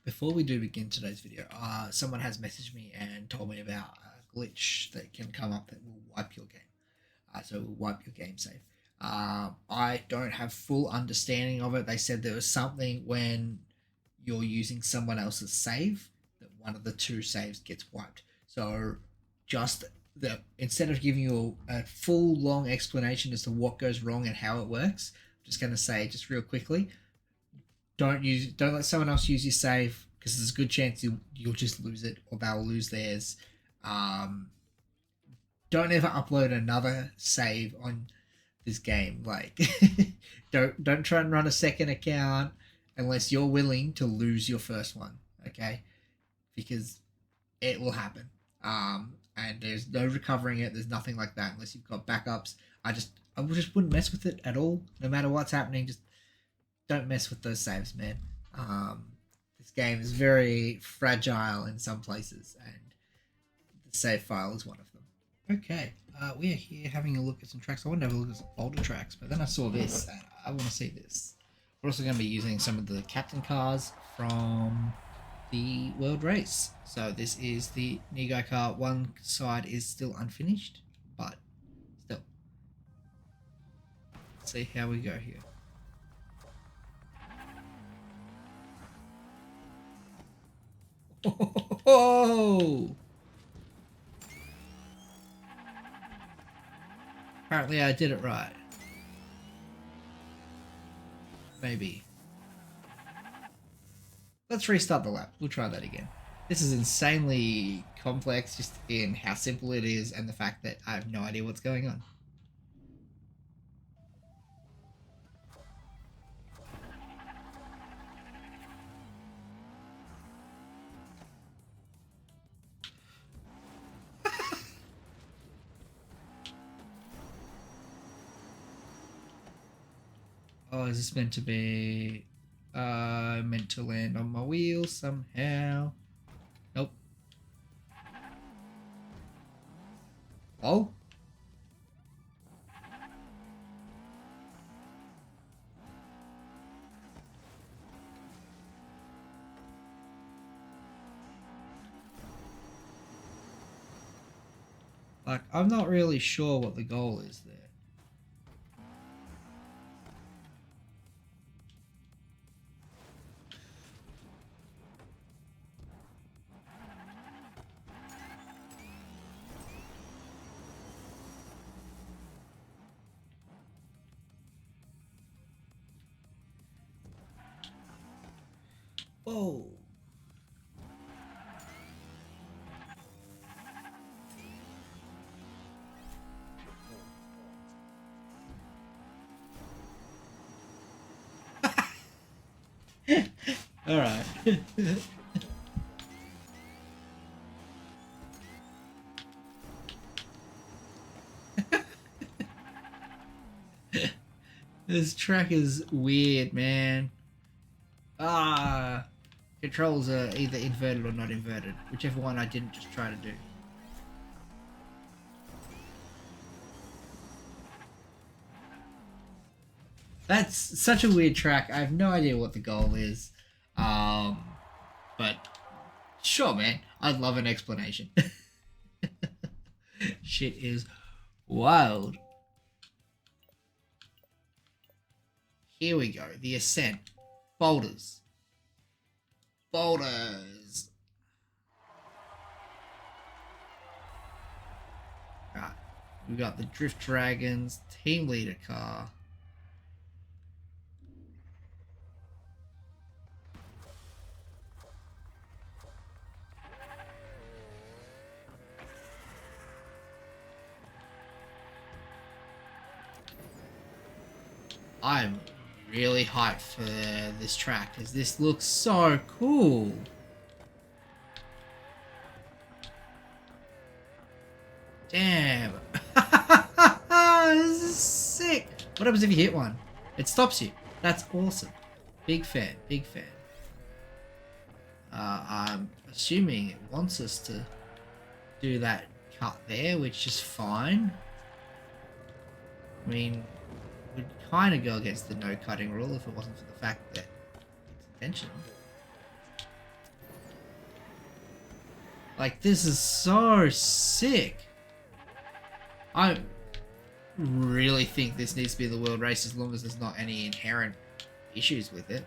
Before we do begin today's video, someone has messaged me and told me about a glitch that can come up that will wipe your game. So it will wipe your game save. I don't have full understanding of it. They said there was something when you're using someone else's save that one of the two saves gets wiped. So just instead of giving you a full long explanation as to what goes wrong and how it works, I'm just going to say just real quickly, don't let someone else use your save because there's a good chance you'll just lose it or they'll lose theirs. Um, don't ever upload another save on this game. Like, don't try and run a second account unless you're willing to lose your first one. Okay, because it will happen. And there's no recovering it. There's nothing like that unless you've got backups. I just wouldn't mess with it at all. No matter what's happening, just don't mess with those saves, man. Um, this game is very fragile in some places, and the save file is one of them. Okay, we are here having a look at some tracks. I wanted to have a look at some older tracks, but then I saw this, and I want to see this. We're also going to be using some of the captain cars from the World Race. So this is the Nego car. One side is still unfinished, but still. Let's see how we go here. Oh! Apparently I did it right. Maybe. Let's restart the lap. We'll try that again. This is insanely complex just in how simple it is and the fact that I have no idea what's going on. Oh, is this meant to be... meant to land on my wheel somehow. Nope. Oh? Like, I'm not really sure what the goal is there. Whoa. Alright. This track is weird, man. Controls are either inverted or not inverted. Whichever one I didn't just try to do. That's such a weird track. I have no idea what the goal is. But sure, man. I'd love an explanation. Shit is wild. Here we go. The Ascent. Boulders. Boulders. Right. We got the Drift Dragons team leader car. I'm really hyped for this track because this looks so cool. Damn. This is sick. What happens if you hit one? It stops you. That's awesome. Big fan. Big fan. I'm assuming it wants us to do that cut there, which is fine. I mean, would kind of go against the no cutting rule if it wasn't for the fact that it's intentional. Like, this is so sick. I really think this needs to be the world race as long as there's not any inherent issues with it.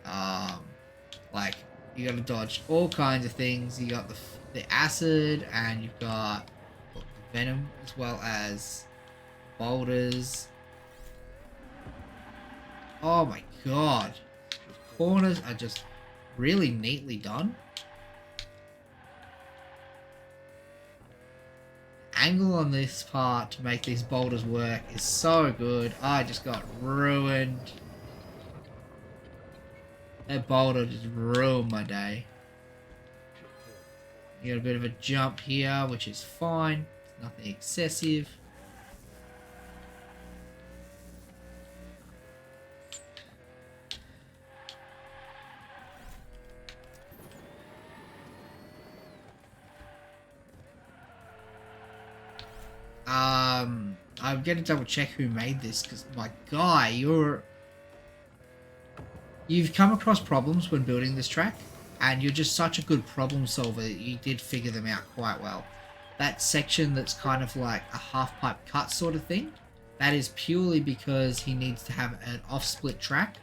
Like, you gotta dodge all kinds of things. You got the acid, and you've got the venom, as well as boulders. Oh my god. The corners are just really neatly done. Angle on this part to make these boulders work is so good. I just got ruined. That boulder just ruined my day. You got a bit of a jump here, which is fine. It's nothing excessive. I'm gonna double check who made this, because my guy, you've come across problems when building this track, and you're just such a good problem solver that you did figure them out quite well. That section that's kind of like a half pipe cut sort of thing, that is purely because he needs to have an off split track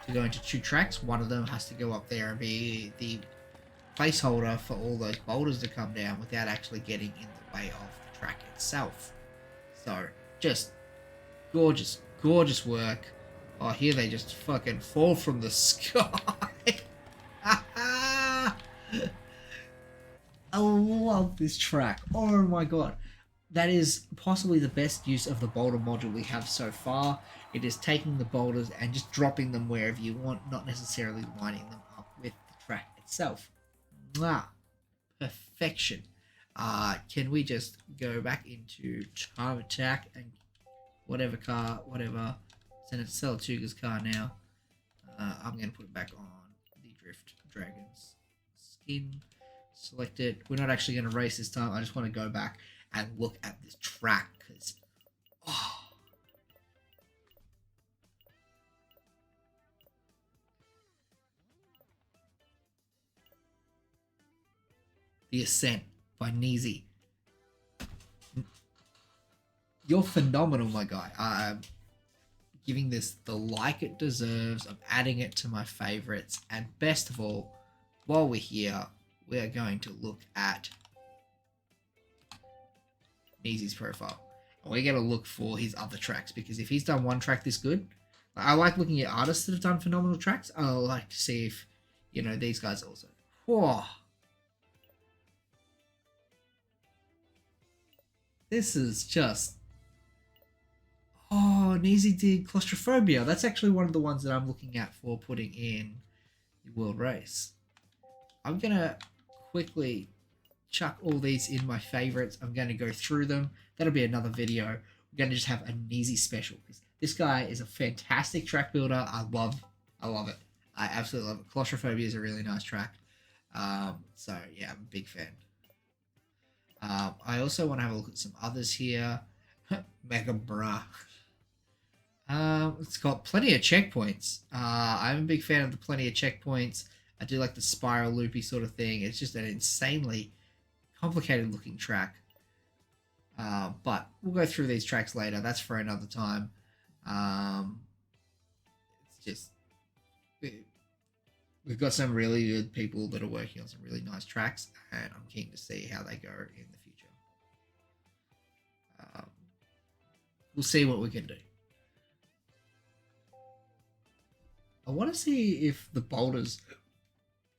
to go into 2 tracks. One of them has to go up there and be the placeholder for all those boulders to come down without actually getting in the way of the track itself. So, just gorgeous, gorgeous work. Oh, here they just fucking fall from the sky. I love this track. Oh my god. That is possibly the best use of the boulder module we have so far. It is taking the boulders and just dropping them wherever you want, not necessarily lining them up with the track itself. Mwah. Perfection. Can we just go back into time attack and whatever car, send it to Salatuga's car now. I'm going to put it back on the Drift Dragon's skin. Select it. We're not actually going to race this time. I just want to go back and look at this track because, oh. The Ascent by Neezy. You're phenomenal, my guy. I'm giving this the like it deserves. I'm adding it to my favorites. And best of all, while we're here, we are going to look at Neezy's profile. And we're going to look for his other tracks, because if he's done one track this good, I like looking at artists that have done phenomenal tracks. I like to see if, you know, these guys also. Whoa. This is just... Oh, Neezy did Claustrophobia. That's actually one of the ones that I'm looking at for putting in the world race. I'm going to quickly chuck all these in my favorites. I'm going to go through them. That'll be another video. We're going to just have a Neezy special. This guy is a fantastic track builder. I love it. I absolutely love it. Claustrophobia is a really nice track. So, yeah, I'm a big fan. I also want to have a look at some others here. Mega Bra. It's got plenty of checkpoints. I'm a big fan of the plenty of checkpoints. I do like the spiral loopy sort of thing. It's just an insanely complicated looking track. But we'll go through these tracks later. That's for another time. It's just... We've got some really good people that are working on some really nice tracks, and I'm keen to see how they go in the future. We'll see what we can do. I want to see if the boulders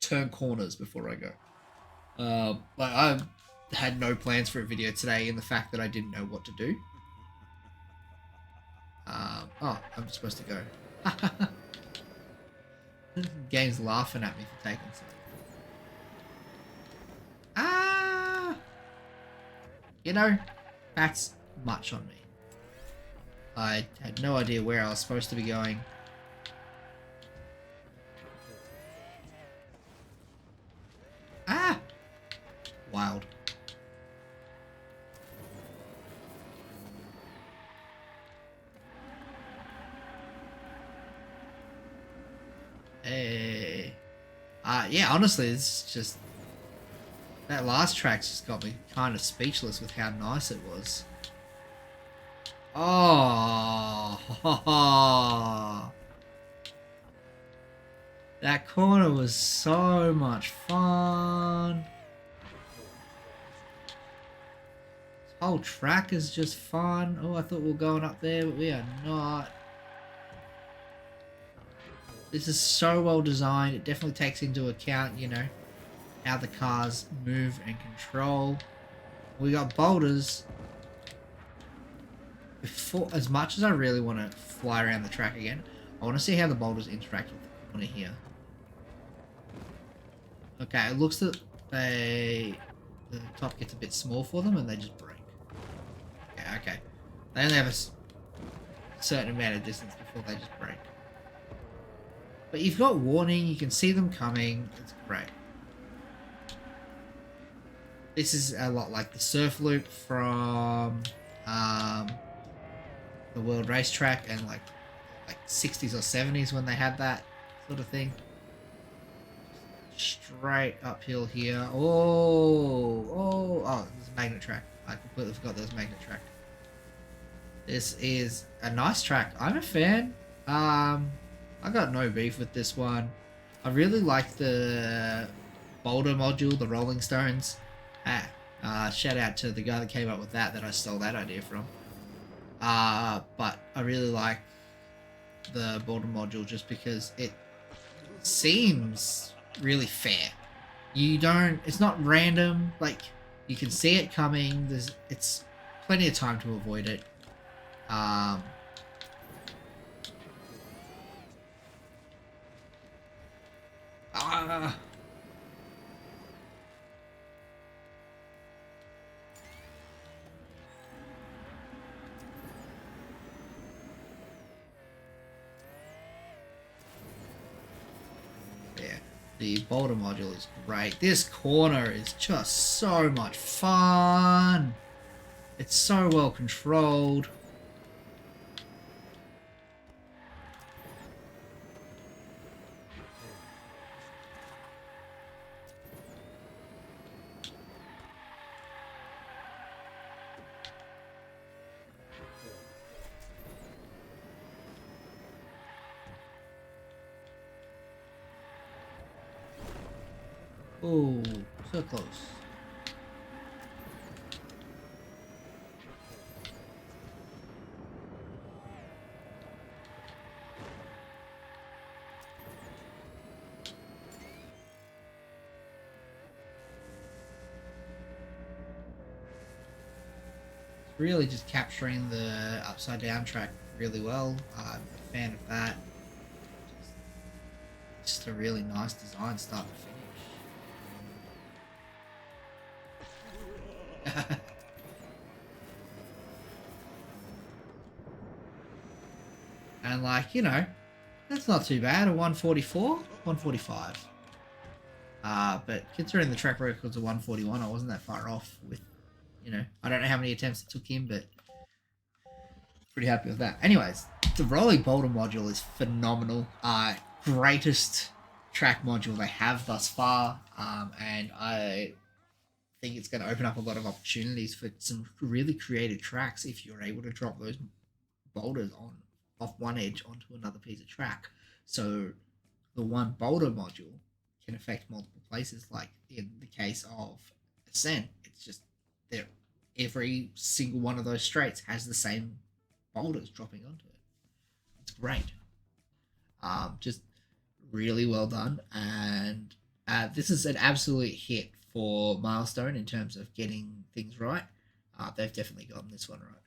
turn corners before I go. Like I had no plans for a video today, in the fact that I didn't know what to do. Oh, I'm supposed to go. Game's laughing at me for taking so. You know, that's much on me. I had no idea where I was supposed to be going. Wild. Hey. Yeah, honestly, it's just... That last track just got me kind of speechless with how nice it was. Oh, that corner was so much fun. This whole track is just fun. Oh, I thought we were going up there, but we are not. This is so well designed. It definitely takes into account, you know, how the cars move and control. We got boulders. Before, as much as I really want to fly around the track again, I want to see how the boulders interact with the corner here. Okay, it looks that the top gets a bit small for them and they just break. Yeah, okay. They only have a certain amount of distance before they just break. But you've got warning, you can see them coming, it's great. This is a lot like the surf loop from the World Racetrack and like 60s or 70s when they had that sort of thing. Straight uphill here. Oh, there's a magnet track. I completely forgot there was a magnet track. This is a nice track. I'm a fan. I got no beef with this one. I really like the boulder module, the Rolling Stones. Shout out to the guy that came up with that I stole that idea from. But I really like the boulder module just because it seems really fair. It's not random, like you can see it coming. It's plenty of time to avoid it. Yeah, the boulder module is great. This corner is just so much fun. It's so well controlled. Oh, so close. Really just capturing the upside down track really well. I'm a fan of that. Just a really nice design start to finish. And like, you know, that's not too bad. A 144, 145. But considering the track record's a 141, I wasn't that far off with, you know, I don't know how many attempts it took him, but pretty happy with that. Anyways, the rolling boulder module is phenomenal. Greatest track module they have thus far, and I think it's going to open up a lot of opportunities for some really creative tracks if you're able to drop those boulders off one edge onto another piece of track. So the one boulder module can affect multiple places, like in the case of Ascent. It's just there. Every single one of those straights has the same boulders dropping onto it. It's great. Just really well done, and this is an absolute hit for Milestone in terms of getting things right. They've definitely gotten this one right.